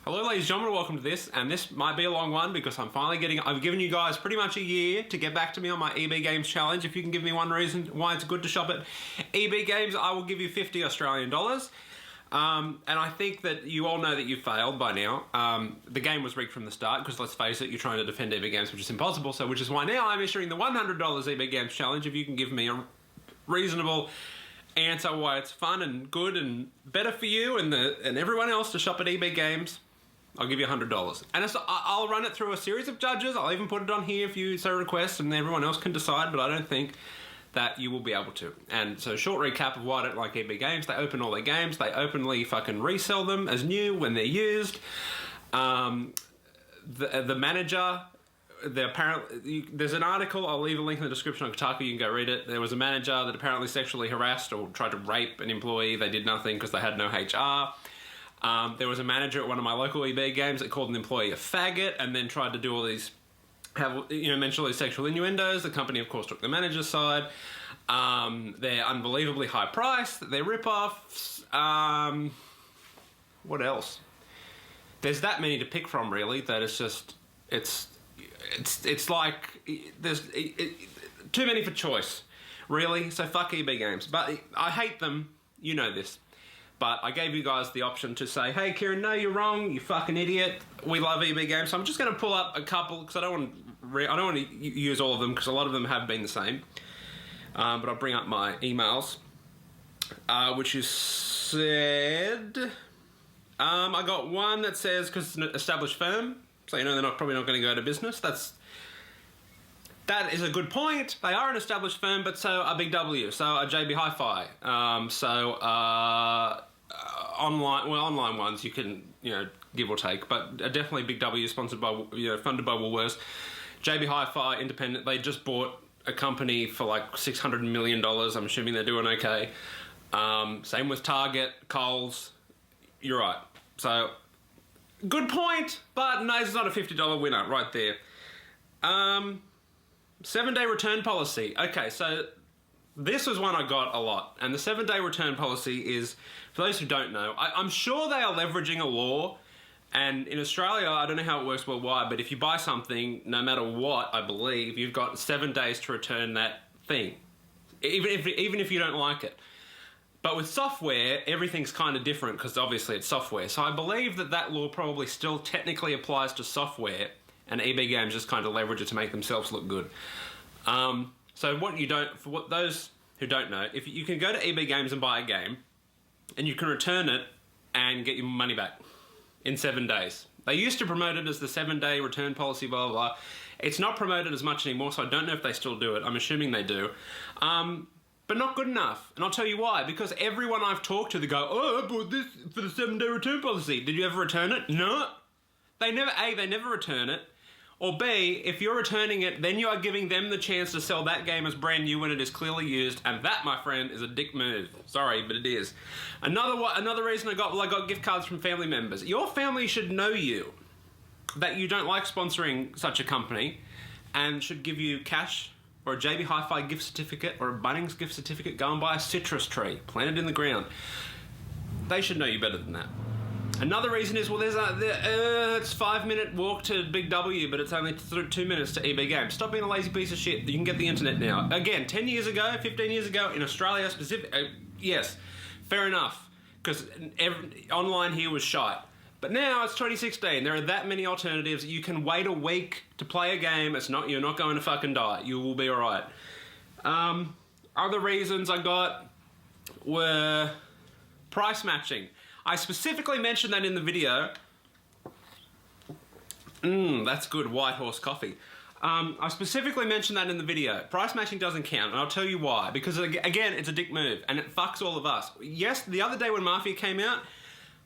Hello ladies and gentlemen, welcome to this, and this might be a long one because I've given you guys pretty much a year to get back to me on my EB Games challenge. If you can give me one reason why it's good to shop at EB Games, I will give you 50 Australian dollars. And I think that you all know that you've failed by now. The game was rigged from the start because, let's face it, you're trying to defend EB Games, which is impossible, which is why now I'm issuing the $100 EB Games challenge. If you can give me a reasonable answer why it's fun and good and better for you and everyone else to shop at EB Games, I'll give you $100. And I'll run it through a series of judges. I'll even put it on here if you so request, and everyone else can decide, but I don't think that you will be able to. And so, short recap of why I don't like EB Games. They open all their games. They openly fucking resell them as new when they're used. The manager, there's an article, I'll leave a link in the description on Kotaku, you can go read it. There was a manager that apparently sexually harassed or tried to rape an employee. They did nothing because they had no HR. There was a manager at one of my local EB games that called an employee a faggot and then tried to do all these, mention all these sexual innuendos. The company, of course, took the manager's side. They're unbelievably high priced. They're rip-offs. What else? There's that many to pick from, really, that it's just, it's like, there's too many for choice, really. So fuck EB Games. But I hate them. You know this. But I gave you guys the option to say, hey, Kieran, no, you're wrong, you fucking idiot. We love EB Games. So I'm just going to pull up a couple, because I don't want to use all of them, because a lot of them have been the same. But I'll bring up my emails, which is said... I got one that says, because it's an established firm, so you know they're probably not going to go out of business. That is a good point. They are an established firm, but so are Big W, so are JB Hi-Fi. Online ones you can, give or take, but definitely Big W, sponsored by, funded by Woolworths. JB Hi-Fi, independent, they just bought a company for like $600 million. I'm assuming they're doing okay. Same with Target, Coles. You're right. So, good point, but no, it's not a $50 winner right there. 7-day return policy. Okay, so this was one I got a lot. And the 7-day return policy is, for those who don't know, I'm sure they are leveraging a law. And in Australia, I don't know how it works worldwide, but if you buy something, no matter what, I believe, you've got 7 days to return that thing. Even if you don't like it. But with software, everything's kind of different because obviously it's software. So I believe that law probably still technically applies to software, and EB Games just kind of leverage it to make themselves look good. So for those who don't know, if you can go to EB Games and buy a game, and you can return it and get your money back in 7 days. They used to promote it as the 7-day return policy, blah, blah, blah. It's not promoted as much anymore, so I don't know if they still do it. I'm assuming they do. But not good enough. And I'll tell you why. Because everyone I've talked to, they go, oh, I bought this for the 7-day return policy. Did you ever return it? No. They never return it. Or B, if you're returning it, then you are giving them the chance to sell that game as brand new when it is clearly used. And that, my friend, is a dick move. Sorry, but it is. Another reason I got gift cards from family members. Your family should know that you don't like sponsoring such a company and should give you cash or a JB Hi-Fi gift certificate, or a Bunnings gift certificate. Go and buy a citrus tree, plant it in the ground. They should know you better than that. Another reason is, it's 5-minute walk to Big W, but it's only 2 minutes to EB Games. Stop being a lazy piece of shit. You can get the internet now. Again, 10 years ago, 15 years ago, in Australia yes, fair enough, because online here was shite. But now it's 2016. There are that many alternatives. You can wait a week to play a game. You're not going to fucking die. You will be alright. Other reasons I got were price matching. I specifically mentioned that in the video. That's good, White Horse coffee. I specifically mentioned that in the video. Price matching doesn't count, and I'll tell you why. Because again, it's a dick move, and it fucks all of us. Yes, the other day when Mafia came out,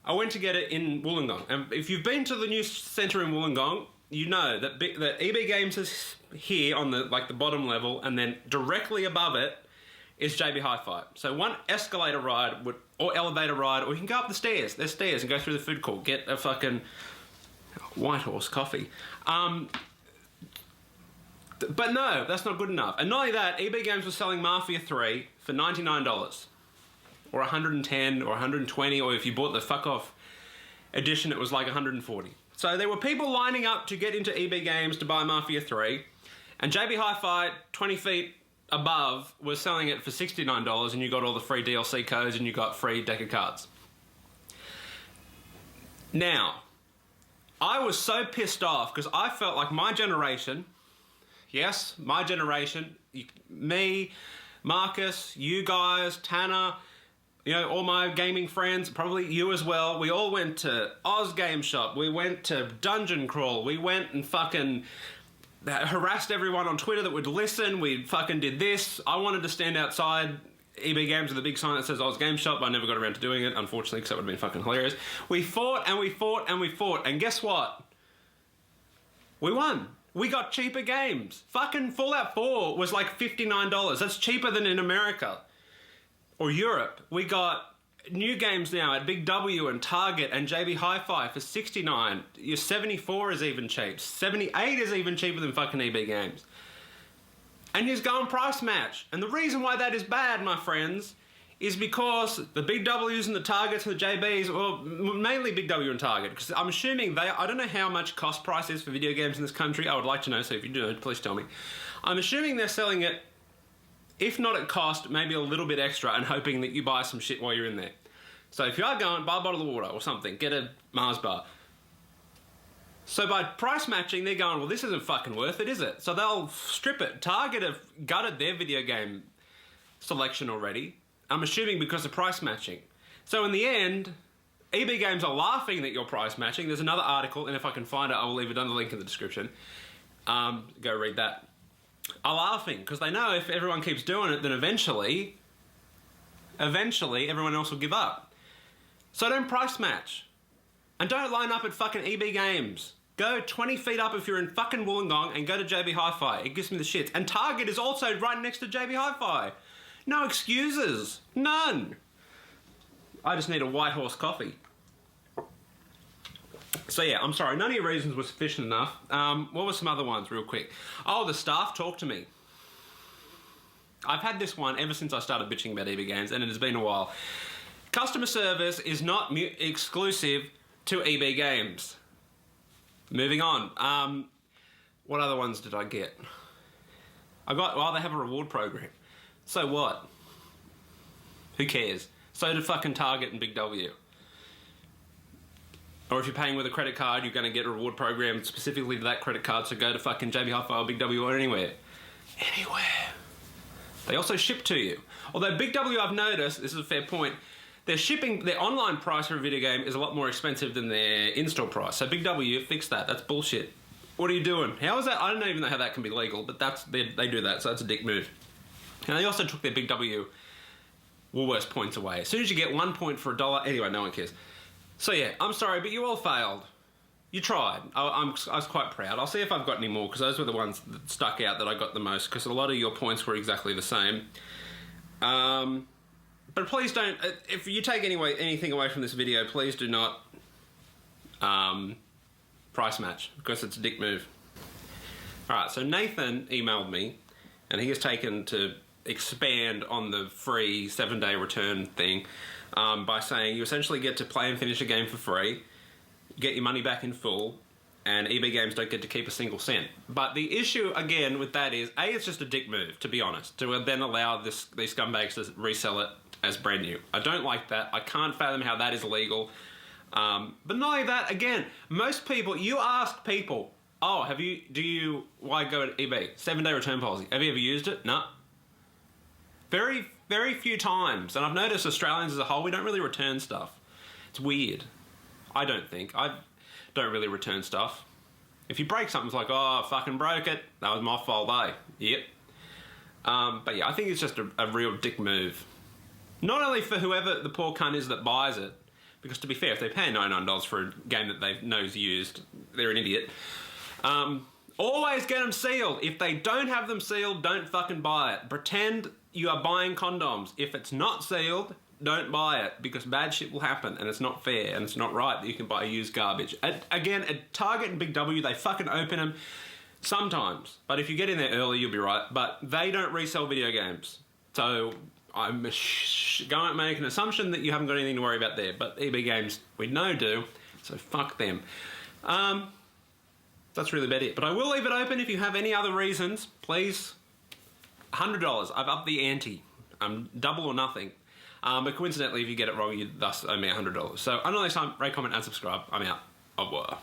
I went to get it in Wollongong, and if you've been to the new centre in Wollongong, you know that EB Games is here on the bottom level, and then directly above it is JB Hi-Fi. So one escalator ride or elevator ride, or you can go up the stairs. There's stairs, and go through the food court, get a fucking White Horse coffee. But no, that's not good enough. And not only that, EB Games was selling Mafia 3 for $99. Or $110 or $120, or if you bought the fuck off edition, it was like 140. So there were people lining up to get into EB Games to buy Mafia 3, and JB Hi-Fi, 20 feet above, was selling it for $69, and you got all the free DLC codes and you got free deck of cards. Now, I was so pissed off because I felt like my generation, yes, my generation, me, Marcus, you guys, Tanner, you know, all my gaming friends, probably you as well, we all went to Oz Game Shop, we went to Dungeon Crawl, we went and fucking harassed everyone on Twitter that would listen, we fucking did this. I wanted to stand outside EB Games with a big sign that says Oz Game Shop. I never got around to doing it, unfortunately, because that would have been fucking hilarious. We fought and we fought and we fought, and guess what? We won. We got cheaper games. Fucking Fallout 4 was like $59. That's cheaper than in America or Europe. We got new games now at Big W and Target and JB Hi-Fi for $69. Your 74 is even cheap. 78 is even cheaper than fucking EB Games. And you just go and price match. And the reason why that is bad, my friends, is because the Big W's and the Targets and the JBs, well, mainly Big W and Target, because I'm assuming I don't know how much cost price is for video games in this country. I would like to know, so if you do know, please tell me. I'm assuming they're selling it, if not at cost, maybe a little bit extra, and hoping that you buy some shit while you're in there. So if you are going, buy a bottle of water or something, get a Mars bar. So by price matching, they're going, well, this isn't fucking worth it, is it? So they'll strip it. Target have gutted their video game selection already. I'm assuming because of price matching. So in the end, EB Games are laughing that you're price matching. There's another article, and if I can find it, I will leave it on the link in the description. Go read that. Are laughing because they know if everyone keeps doing it, then eventually everyone else will give up. So don't price match. And don't line up at fucking EB Games. Go 20 feet up if you're in fucking Wollongong and go to JB Hi-Fi. It gives me the shits. And Target is also right next to JB Hi-Fi. No excuses. None. I just need a White Horse coffee. So yeah, I'm sorry. None of your reasons were sufficient enough. What were some other ones real quick? Oh, the staff talk to me. I've had this one ever since I started bitching about EB Games, and it has been a while. Customer service is not exclusive to EB Games. Moving on. What other ones did I get? They have a reward program. So what? Who cares? So do fucking Target and Big W. Or if you're paying with a credit card, you're going to get a reward program specifically to that credit card, so go to fucking JB Hi-Fi or Big W or anywhere. Anywhere. They also ship to you. Although Big W, I've noticed, this is a fair point, their online price for a video game is a lot more expensive than their in-store price. So Big W, fix that. That's bullshit. What are you doing? How is that? I don't even know how that can be legal, but they do that, so that's a dick move. And they also took their Big W Woolworths points away. As soon as you get 1 point for $1, anyway, no one cares. So yeah, I'm sorry, but you all failed. You tried. I was quite proud. I'll see if I've got any more, because those were the ones that stuck out that I got the most, because a lot of your points were exactly the same. But please don't, if you take anything away from this video, please do not price match, because it's a dick move. Alright, so Nathan emailed me, and he has taken to expand on the free 7-day return thing by saying you essentially get to play and finish a game for free, get your money back in full, and EB Games don't get to keep a single cent. But the issue, again, with that is, A, it's just a dick move, to be honest, to then allow these scumbags to resell it as brand new. I don't like that. I can't fathom how that is illegal. But not only that, again, most people, you asked people, oh, why go to eBay? 7-day return policy. Have you ever used it? No. Very, very few times. And I've noticed Australians as a whole, we don't really return stuff. It's weird. I don't think. I don't really return stuff. If you break something, it's like, oh, I fucking broke it. That was my fault, eh? Yep. But yeah, I think it's just a real dick move. Not only for whoever the poor cunt is that buys it, because to be fair, if they pay $99 for a game that they know's used, they're an idiot. Always get them sealed. If they don't have them sealed, don't fucking buy it. Pretend you are buying condoms. If it's not sealed, don't buy it, because bad shit will happen, and it's not fair, and it's not right that you can buy used garbage. Again, at Target and Big W, they fucking open them sometimes. But if you get in there early, you'll be right. But they don't resell video games. So I'm going to make an assumption that you haven't got anything to worry about there. But EB Games, we know do. So fuck them. That's really about it. But I will leave it open if you have any other reasons. Please, $100. I've upped the ante. Double or nothing. But coincidentally, if you get it wrong, you thus owe me $100. So until next time, rate, comment, and subscribe. I'm out. Au revoir.